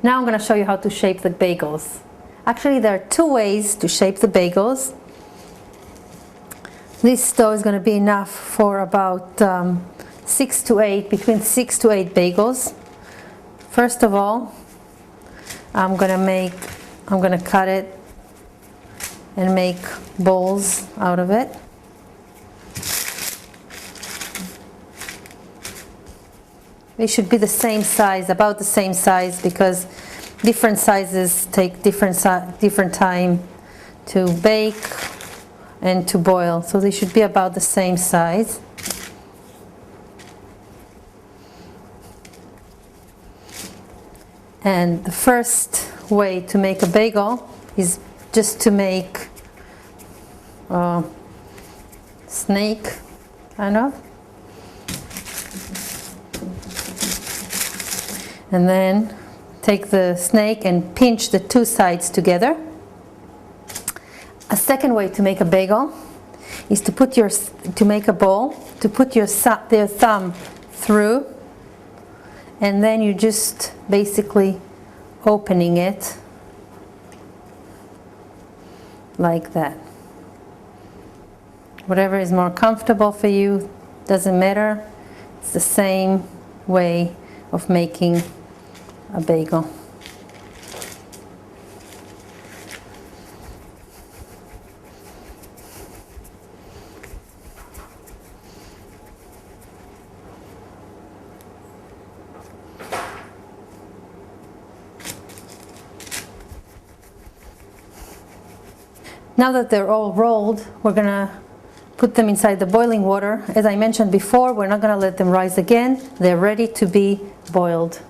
Now I'm going to show you how to shape the bagels. Actually, there are two ways to shape the bagels. This dough is going to be enough for about between 6 to 8 bagels. First of all, I'm going to cut it and make balls out of it. They should be the same size, about the same size, because different sizes take different time to bake and to boil. So they should be about the same size. And the first way to make a bagel is just to make a snake, kind of. And then take the snake and pinch the two sides together. A second way to make a bagel is to make a bowl, to put your thumb through, and then you just basically opening it like that. Whatever is more comfortable for you, doesn't matter. It's the same way of making a bagel. Now that they're all rolled, we're going to put them inside the boiling water. As I mentioned before, we're not going to let them rise again. They're ready to be boiled.